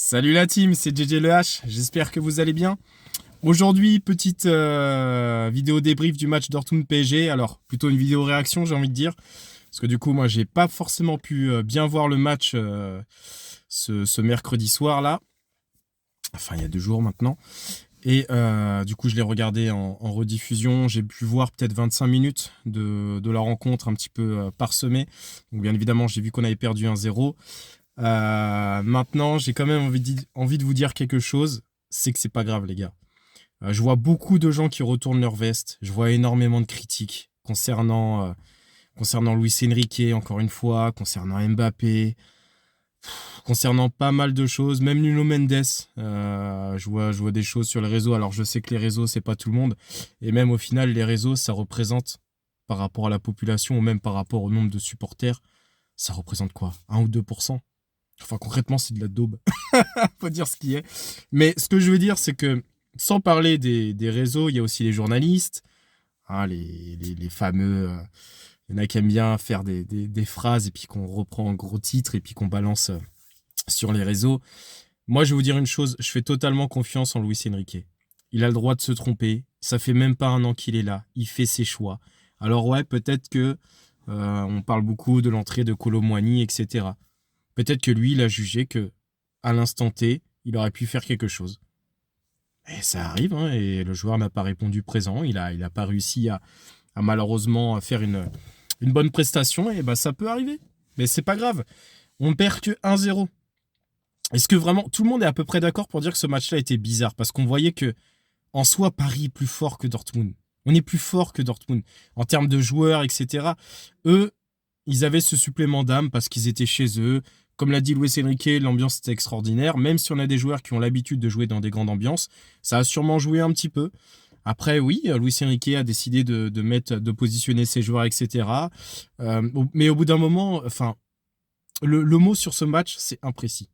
Salut la team, c'est JJ Le H, j'espère que vous allez bien. Aujourd'hui, petite vidéo débrief du match Dortmund-PSG, alors plutôt une vidéo réaction j'ai envie de dire, parce que du coup moi j'ai pas forcément pu bien voir le match ce mercredi soir là, enfin il y a 2 jours maintenant, et du coup je l'ai regardé en rediffusion, j'ai pu voir peut-être 25 minutes de la rencontre un petit peu parsemée, donc bien évidemment j'ai vu qu'on avait perdu 1-0. Maintenant, j'ai quand même envie de vous dire quelque chose. C'est que c'est pas grave, les gars. Je vois beaucoup de gens qui retournent leur veste. Je vois énormément de critiques concernant Luis Enrique, encore une fois, concernant Mbappé, concernant pas mal de choses. Même Nuno Mendes. Je vois des choses sur les réseaux. Alors, je sais que les réseaux, c'est pas tout le monde. Et même au final, les réseaux, ça représente, par rapport à la population ou même par rapport au nombre de supporters, ça représente quoi? 1 ou 2%. Enfin, concrètement, c'est de la daube. Faut dire ce qui est. Mais ce que je veux dire, c'est que sans parler des réseaux, il y a aussi les journalistes, hein, les fameux. Il y en a qui aiment bien faire des phrases et puis qu'on reprend en gros titres et puis qu'on balance sur les réseaux. Moi, je vais vous dire une chose, je fais totalement confiance en Luis Enrique. Il a le droit de se tromper. Ça fait même pas 1 an qu'il est là. Il fait ses choix. Alors ouais, peut-être que on parle beaucoup de l'entrée de Kolo Muani, etc. Peut-être que lui, il a jugé que à l'instant T, il aurait pu faire quelque chose. Et ça arrive, hein, et le joueur n'a pas répondu présent. Il a pas réussi à malheureusement faire une bonne prestation, et bah ça peut arriver. Mais c'est pas grave. On perd que 1-0. Est-ce que vraiment tout le monde est à peu près d'accord pour dire que ce match-là était bizarre? Parce qu'on voyait que, en soi, Paris est plus fort que Dortmund. On est plus fort que Dortmund. En termes de joueurs, etc. Eux, ils avaient ce supplément d'âme parce qu'ils étaient chez eux. Comme l'a dit Luis Enrique, l'ambiance était extraordinaire. Même si on a des joueurs qui ont l'habitude de jouer dans des grandes ambiances, ça a sûrement joué un petit peu. Après, oui, Luis Enrique a décidé de positionner ses joueurs, etc. Mais au bout d'un moment, enfin, le mot sur ce match, c'est imprécis.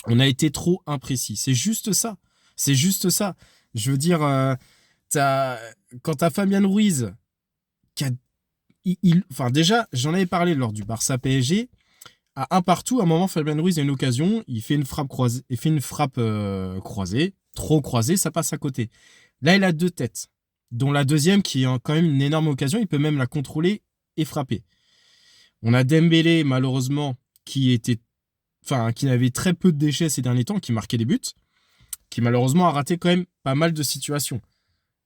On a été trop imprécis. C'est juste ça. C'est juste ça. Je veux dire, t'as- quand t'as Fabien Ruiz, qui a, enfin déjà, j'en avais parlé lors du Barça PSG, à un partout, à un moment, Fabien Ruiz a une occasion, il fait une frappe croisée, croisée, trop croisée, ça passe à côté. Là, il a 2 têtes, dont la deuxième qui est quand même une énorme occasion, il peut même la contrôler et frapper. On a Dembélé, malheureusement, qui avait très peu de déchets ces derniers temps, qui marquait des buts, qui malheureusement a raté quand même pas mal de situations.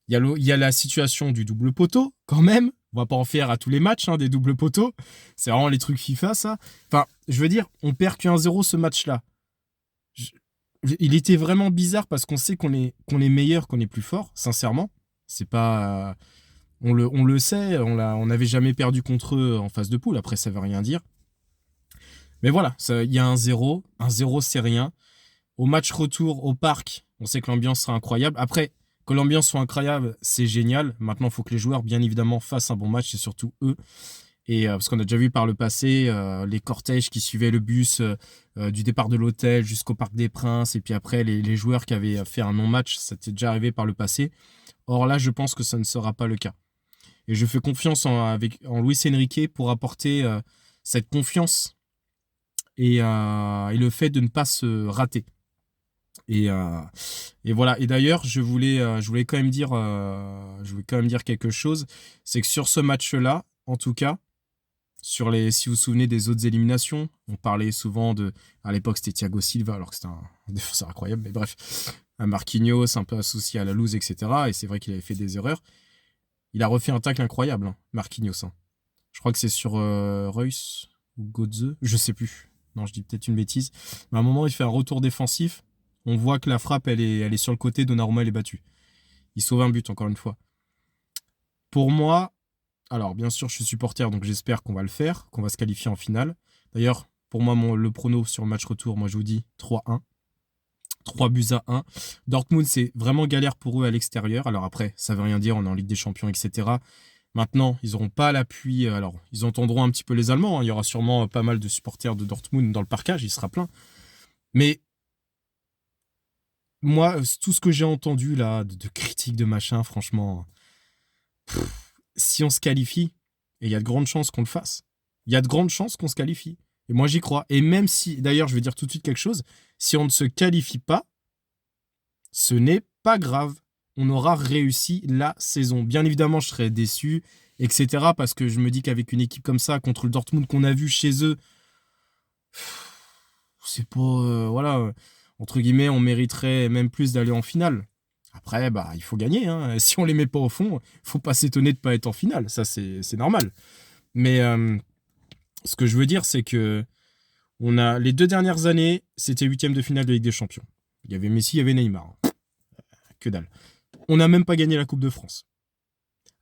Il y a la situation du double poteau, quand même. On va pas en faire à tous les matchs, hein, des doubles poteaux. C'est vraiment les trucs FIFA, ça. Enfin, je veux dire, on perd que 1-0 ce match-là. Je- Il était vraiment bizarre parce qu'on sait qu'on est meilleur, qu'on est plus fort, sincèrement. C'est pas. On le sait, on n'avait jamais perdu contre eux en phase de poule, après ça veut rien dire. Mais voilà, il y a 1-0. 1-0, c'est rien. Au match retour au parc, on sait que l'ambiance sera incroyable. Après, que l'ambiance soit incroyable, c'est génial. Maintenant, il faut que les joueurs, bien évidemment, fassent un bon match, et surtout eux. Et parce qu'on a déjà vu par le passé les cortèges qui suivaient le bus du départ de l'hôtel jusqu'au Parc des Princes, et puis après les joueurs qui avaient fait un non-match, ça t'est déjà arrivé par le passé. Or là, je pense que ça ne sera pas le cas. Et je fais confiance en Luis Enrique pour apporter cette confiance et le fait de ne pas se rater. Et, euh, et voilà. Et d'ailleurs, je voulais quand même dire quelque chose. C'est que sur ce match-là, en tout cas, si vous vous souvenez des autres éliminations, on parlait souvent à l'époque c'était Thiago Silva, alors que c'était un défenseur incroyable, mais bref, un Marquinhos un peu associé à la loose, etc. Et c'est vrai qu'il avait fait des erreurs. Il a refait un tacle incroyable, hein, Marquinhos, hein. Je crois que c'est sur Reus ou Götze, je sais plus. Non, je dis peut-être une bêtise. Mais à un moment, il fait un retour défensif. On voit que la frappe, elle est sur le côté. Donnarumma, elle est battue. Il sauve un but, encore une fois. Pour moi, alors bien sûr, je suis supporter, donc j'espère qu'on va le faire, qu'on va se qualifier en finale. D'ailleurs, pour moi, le prono sur le match retour, moi je vous dis 3-1. 3 buts à 1. Dortmund, c'est vraiment galère pour eux à l'extérieur. Alors après, ça veut rien dire, on est en Ligue des Champions, etc. Maintenant, ils n'auront pas l'appui. Alors, ils entendront un petit peu les Allemands, hein. Il y aura sûrement pas mal de supporters de Dortmund dans le parcage, il sera plein. Mais moi, tout ce que j'ai entendu là, de critiques, de machin, franchement, si on se qualifie, et il y a de grandes chances qu'on le fasse, il y a de grandes chances qu'on se qualifie. Et moi, j'y crois. Et même si, d'ailleurs, je vais dire tout de suite quelque chose, si on ne se qualifie pas, ce n'est pas grave. On aura réussi la saison. Bien évidemment, je serais déçu, etc. Parce que je me dis qu'avec une équipe comme ça, contre le Dortmund qu'on a vu chez eux, c'est pas... voilà, entre guillemets, on mériterait même plus d'aller en finale. Après, bah, il faut gagner. Hein. Si on les met pas au fond, il faut pas s'étonner de pas être en finale. Ça, c'est normal. Mais ce que je veux dire, c'est que on a les 2 dernières années, c'était huitième de finale de Ligue des Champions. Il y avait Messi, il y avait Neymar. Que dalle. On n'a même pas gagné la Coupe de France.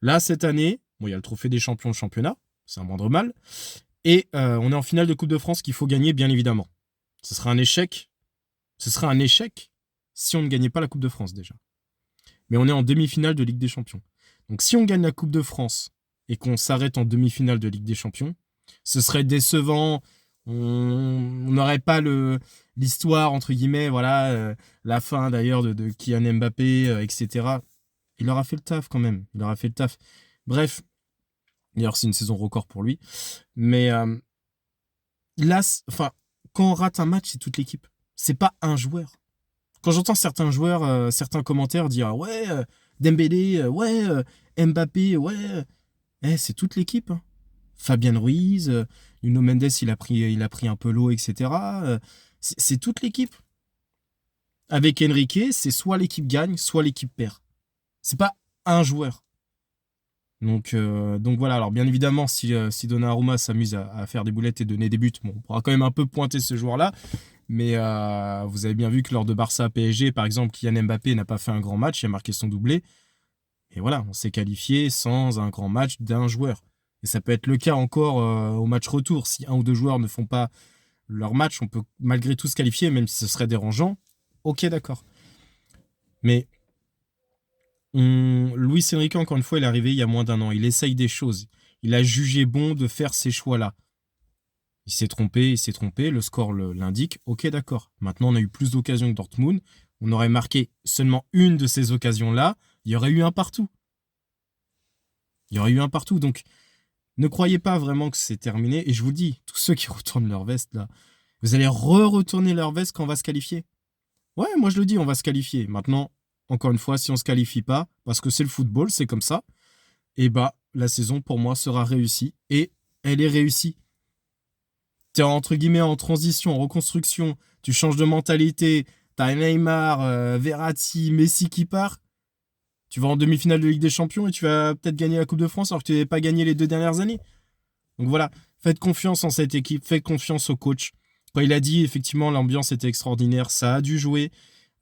Là, cette année, bon, il y a le trophée des champions, le championnat, c'est un moindre mal. Et on est en finale de Coupe de France qu'il faut gagner, bien évidemment. Ce serait un échec. Ce serait un échec si on ne gagnait pas la Coupe de France déjà. Mais on est en demi-finale de Ligue des Champions. Donc si on gagne la Coupe de France et qu'on s'arrête en demi-finale de Ligue des Champions, ce serait décevant. On n'aurait pas l'histoire, entre guillemets, voilà, la fin d'ailleurs de Kylian Mbappé, etc. Il aura fait le taf quand même. Il aura fait le taf. Bref, d'ailleurs, c'est une saison record pour lui. Mais là, enfin, quand on rate un match, c'est toute l'équipe. C'est pas un joueur. Quand j'entends certains joueurs, certains commentaires dire ouais, Dembélé, ouais, Mbappé, ouais, c'est toute l'équipe. Hein. Fabien Ruiz, Nuno Mendes, il a pris un peu l'eau, etc. C'est toute l'équipe. Avec Enrique, c'est soit l'équipe gagne, soit l'équipe perd. C'est pas un joueur. Donc voilà. Alors bien évidemment, si Donnarumma s'amuse à faire des boulettes et donner des buts, bon, on pourra quand même un peu pointer ce joueur-là. Mais vous avez bien vu que lors de Barça PSG, par exemple, Kylian Mbappé n'a pas fait un grand match, il a marqué son doublé. Et voilà, on s'est qualifié sans un grand match d'un joueur. Et ça peut être le cas encore au match retour. Si un ou deux joueurs ne font pas leur match, on peut malgré tout se qualifier, même si ce serait dérangeant. Ok, d'accord. Mais Luis Enrique, encore une fois, il est arrivé il y a moins d'un an. Il essaye des choses. Il a jugé bon de faire ces choix-là. Il s'est trompé, le score l'indique. Ok, d'accord. Maintenant, on a eu plus d'occasions que Dortmund. On aurait marqué seulement une de ces occasions-là. Il y aurait eu un partout. Donc, ne croyez pas vraiment que c'est terminé. Et je vous le dis, tous ceux qui retournent leur veste, là, vous allez retourner leur veste quand on va se qualifier. Ouais, moi je le dis, on va se qualifier. Maintenant, encore une fois, si on se qualifie pas, parce que c'est le football, c'est comme ça, et bah, la saison pour moi sera réussie. Et elle est réussie. T'es entre guillemets en transition, en reconstruction, tu changes de mentalité, t'as Neymar, Verratti, Messi qui part. Tu vas en demi-finale de Ligue des Champions et tu vas peut-être gagner la Coupe de France alors que tu n'avais pas gagné les 2 dernières années. Donc voilà, faites confiance en cette équipe, faites confiance au coach. Quand il a dit, effectivement, l'ambiance était extraordinaire, ça a dû jouer.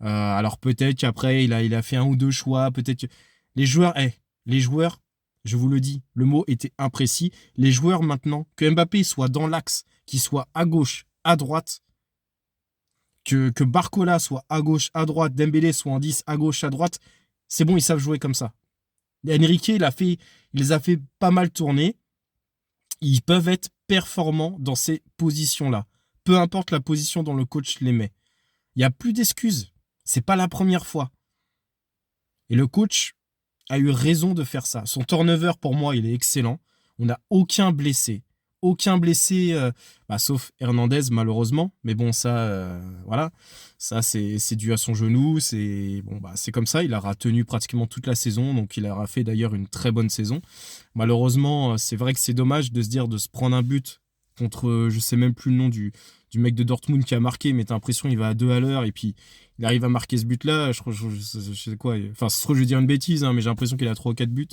Alors peut-être qu'après, il a fait un ou deux choix. Peut-être que les joueurs, je vous le dis, le mot était imprécis. Les joueurs maintenant, que Mbappé soit dans l'axe, qu'il soit à gauche, à droite, que Barcola soit à gauche, à droite, Dembélé soit en 10, à gauche, à droite, c'est bon, ils savent jouer comme ça. Enrique, il les a fait pas mal tourner. Ils peuvent être performants dans ces positions-là. Peu importe la position dont le coach les met. Il n'y a plus d'excuses. C'est pas la première fois. Et le coach a eu raison de faire ça. Son turnover, pour moi, il est excellent. On n'a aucun blessé. Sauf Hernandez, malheureusement. Mais bon, ça, voilà. Ça, c'est dû à son genou. C'est comme ça. Il aura tenu pratiquement toute la saison. Donc, il aura fait d'ailleurs une très bonne saison. Malheureusement, c'est vrai que c'est dommage de se dire de se prendre un but contre, je sais même plus le nom du mec de Dortmund qui a marqué, mais t'as l'impression qu'il va à 2 à l'heure et puis il arrive à marquer ce but-là. Je sais quoi. Enfin, ça se trouve, je vais dire une bêtise, hein, mais j'ai l'impression qu'il a 3 ou 4 buts.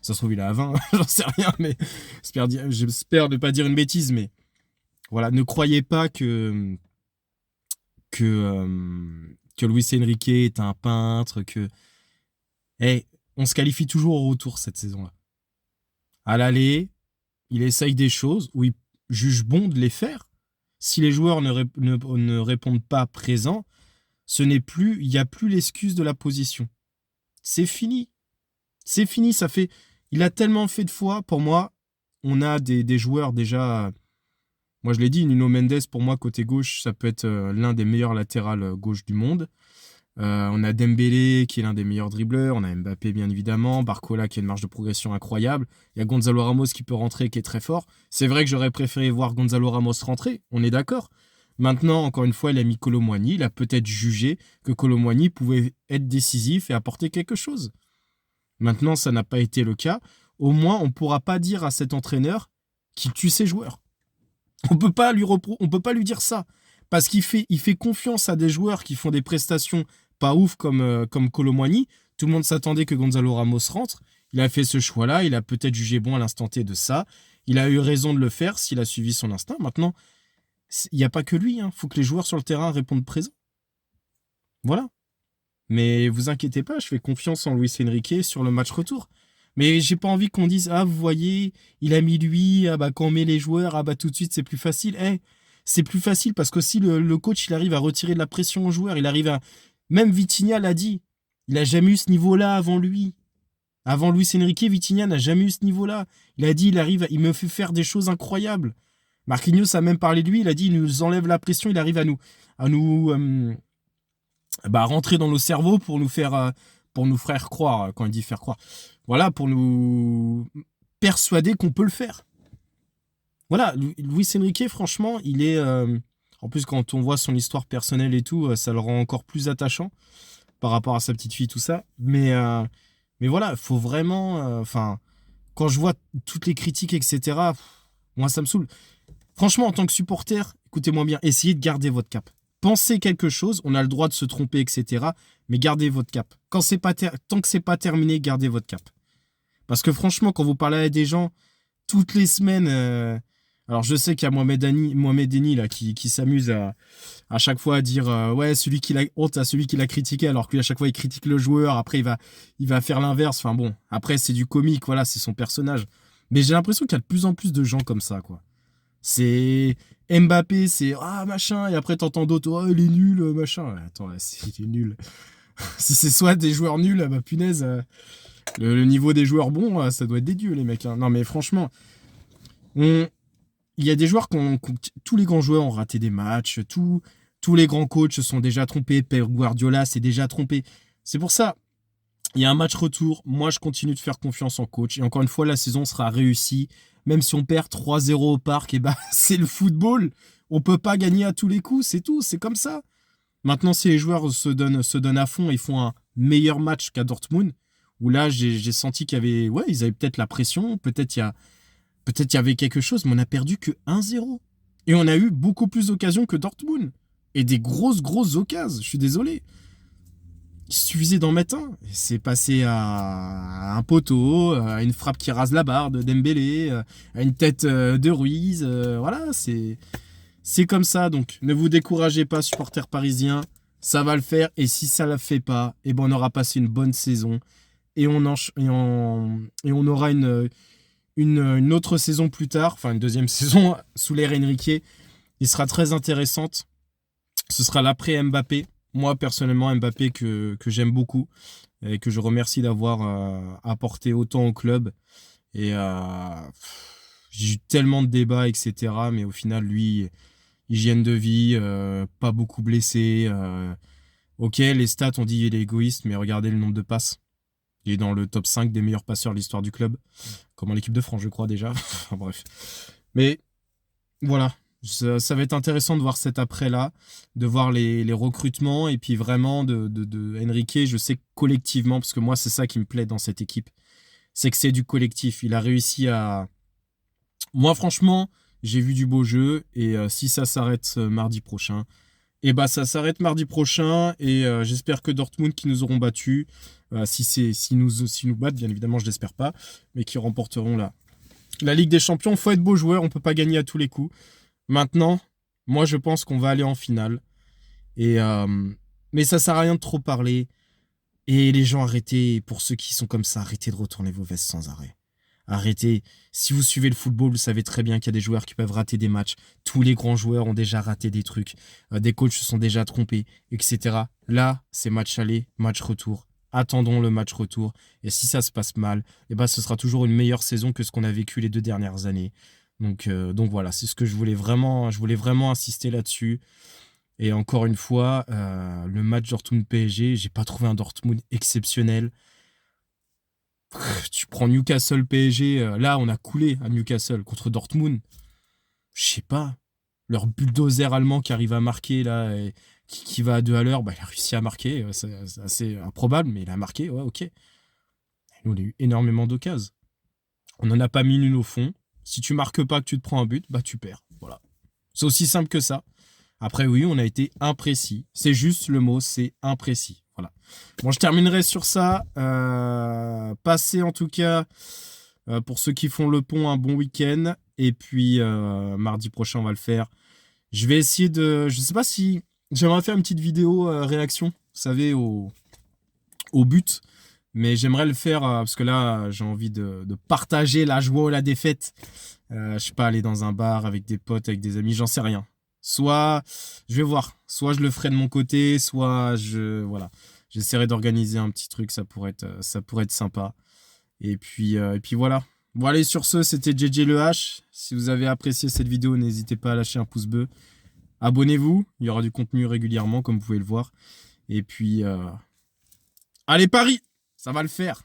Ça se trouve, il est à 20. J'en sais rien, mais j'espère ne pas dire une bêtise. Mais voilà, ne croyez pas que Luis Enrique est un peintre, on se qualifie toujours au retour cette saison-là. À l'aller, il essaye des choses où il juge bon de les faire. Si les joueurs ne répondent pas présents, il n'y a plus l'excuse de la position. C'est fini. C'est fini, il a tellement fait de fois. Pour moi, on a des joueurs déjà. Moi, je l'ai dit, Nuno Mendes, pour moi, côté gauche, ça peut être l'un des meilleurs latérales gauche du monde. On a Dembélé qui est l'un des meilleurs dribbleurs, on a Mbappé bien évidemment, Barcola qui a une marge de progression incroyable, il y a Gonzalo Ramos qui peut rentrer, qui est très fort. C'est vrai que j'aurais préféré voir Gonzalo Ramos rentrer, on est d'accord. Maintenant, encore une fois, il a mis Kolo Muani, il a peut-être jugé que Kolo Muani pouvait être décisif et apporter quelque chose. Maintenant, ça n'a pas été le cas. Au moins, on ne pourra pas dire à cet entraîneur qu'il tue ses joueurs. On peut pas on peut pas lui dire ça. Parce il fait confiance à des joueurs qui font des prestations pas ouf comme Kolo Muani. Tout le monde s'attendait que Gonzalo Ramos rentre. Il a fait ce choix-là. Il a peut-être jugé bon à l'instant T de ça. Il a eu raison de le faire s'il a suivi son instinct. Maintenant, il n'y a pas que lui. Il faut que les joueurs sur le terrain répondent présent. Voilà. Mais vous inquiétez pas, je fais confiance en Luis Enrique sur le match retour. Mais j'ai pas envie qu'on dise ah vous voyez, il a mis lui, ah bah quand on met les joueurs, ah bah tout de suite c'est plus facile. C'est plus facile parce qu'aussi le coach il arrive à retirer de la pression aux joueurs, il arrive à même Vitinha l'a dit, il a jamais eu ce niveau-là avant lui. Avant Luis Enrique, Vitinha n'a jamais eu ce niveau-là. Il a dit il me fait faire des choses incroyables. Marquinhos a même parlé de lui, il a dit il nous enlève la pression, il arrive à nous rentrer dans nos cerveaux pour nous faire croire, quand il dit faire croire, voilà, pour nous persuader qu'on peut le faire. Voilà, Luis Enrique, franchement, il est... en plus, quand on voit son histoire personnelle et tout, ça le rend encore plus attachant par rapport à sa petite fille, tout ça. Mais voilà, il faut vraiment... quand je vois toutes les critiques, etc., moi, ça me saoule. Franchement, en tant que supporter, écoutez-moi bien, essayez de garder votre cap. Pensez quelque chose, on a le droit de se tromper, etc. Mais gardez votre cap. Tant que c'est pas terminé, gardez votre cap. Parce que franchement, quand vous parlez à des gens, toutes les semaines... alors je sais qu'il y a Mohamed Eni là, qui s'amuse à chaque fois à dire ouais, honte à celui qui l'a critiqué, alors qu'à chaque fois il critique le joueur, après il va faire l'inverse. Enfin bon, après c'est du comique, voilà, c'est son personnage. Mais j'ai l'impression qu'il y a de plus en plus de gens comme ça, quoi. C'est Mbappé, c'est ah machin, et après t'entends d'autres, oh il est nul, machin. Ouais, attends, il est nul. Si c'est soit des joueurs nuls, bah punaise, le niveau des joueurs bons, ça doit être des dieux les mecs. Hein. Non mais franchement, il y a des joueurs tous les grands joueurs ont raté des matchs, tous les grands coachs se sont déjà trompés, Pep Guardiola s'est déjà trompé. C'est pour ça, il y a un match retour, moi je continue de faire confiance en coach, et encore une fois la saison sera réussie. Même si on perd 3-0 au parc, et c'est le football. On peut pas gagner à tous les coups, c'est tout, c'est comme ça. Maintenant, si les joueurs se donnent à fond et font un meilleur match qu'à Dortmund, où là, j'ai senti qu'il y avait, ouais, ils avaient peut-être la pression, peut-être il y avait quelque chose, mais on a perdu que 1-0. Et on a eu beaucoup plus d'occasions que Dortmund. Et des grosses occasions, je suis désolé. Il suffisait d'en mettre un. C'est passé à un poteau, à une frappe qui rase la barre de Dembélé, à une tête de Ruiz. Voilà, c'est comme ça. Donc, ne vous découragez pas, supporters parisiens. Ça va le faire. Et si ça ne le fait pas, eh ben, on aura passé une bonne saison. Et on aura une autre saison plus tard, enfin une deuxième saison sous l'ère Enrique. Il sera très intéressante. Ce sera l'après Mbappé. Moi, personnellement, Mbappé que j'aime beaucoup et que je remercie d'avoir apporté autant au club. Et j'ai eu tellement de débats, etc. Mais au final, lui, hygiène de vie, pas beaucoup blessé. Ok, les stats, on dit qu'il est égoïste, mais regardez le nombre de passes. Il est dans le top 5 des meilleurs passeurs de l'histoire du club. Comme en l'équipe de France, je crois déjà. Enfin, bref. Mais voilà. Ça va être intéressant de voir cet après-là, de voir les recrutements et puis vraiment de Enrique, je sais collectivement, parce que moi c'est ça qui me plaît dans cette équipe, c'est que c'est du collectif. Il a réussi à... Moi franchement, j'ai vu du beau jeu et si ça s'arrête mardi prochain, et ça s'arrête mardi prochain et j'espère que Dortmund qui nous auront battus, si nous battent, bien évidemment je l'espère pas, mais qui remporteront la Ligue des Champions. Faut être beau joueur, on peut pas gagner à tous les coups. Maintenant, moi je pense qu'on va aller en finale. Mais ça sert à rien de trop parler. Et les gens, arrêtez, pour ceux qui sont comme ça, arrêtez de retourner vos vestes sans arrêt. Arrêtez. Si vous suivez le football, vous savez très bien qu'il y a des joueurs qui peuvent rater des matchs. Tous les grands joueurs ont déjà raté des trucs. Des coachs se sont déjà trompés, etc. Là, c'est match aller, match retour. Attendons le match retour. Et si ça se passe mal, ce sera toujours une meilleure saison que ce qu'on a vécu les 2 dernières années. Donc voilà, c'est ce que je voulais vraiment insister là-dessus. Et encore une fois, le match Dortmund-PSG, j'ai pas trouvé un Dortmund exceptionnel. Tu prends Newcastle-PSG, là on a coulé à Newcastle contre Dortmund. Je sais pas. Leur bulldozer allemand qui arrive à marquer là, et qui va à 2 à l'heure, bah, il a réussi à marquer. C'est assez improbable, mais il a marqué, ouais, ok. Nous, on a eu énormément d'occasions. On n'en a pas mis une au fond. Si tu marques pas, que tu te prends un but, bah tu perds. Voilà. C'est aussi simple que ça. Après, oui, on a été imprécis. C'est juste le mot, c'est imprécis. Voilà. Bon, je terminerai sur ça. Passez en tout cas, pour ceux qui font le pont, un bon week-end. Et puis, mardi prochain, on va le faire. Je vais essayer de... Je sais pas si... J'aimerais faire une petite vidéo réaction, vous savez, au but. Mais j'aimerais le faire parce que là, j'ai envie de partager la joie ou la défaite. Je sais pas, aller dans un bar avec des potes, avec des amis, j'en sais rien. Soit, je vais voir, soit je le ferai de mon côté, soit voilà, j'essaierai d'organiser un petit truc, ça pourrait être sympa. Et puis voilà. Bon allez, sur ce, c'était JJ Le H. Si vous avez apprécié cette vidéo, n'hésitez pas à lâcher un pouce bleu. Abonnez-vous, il y aura du contenu régulièrement, comme vous pouvez le voir. Et puis, allez Paris, ça va le faire.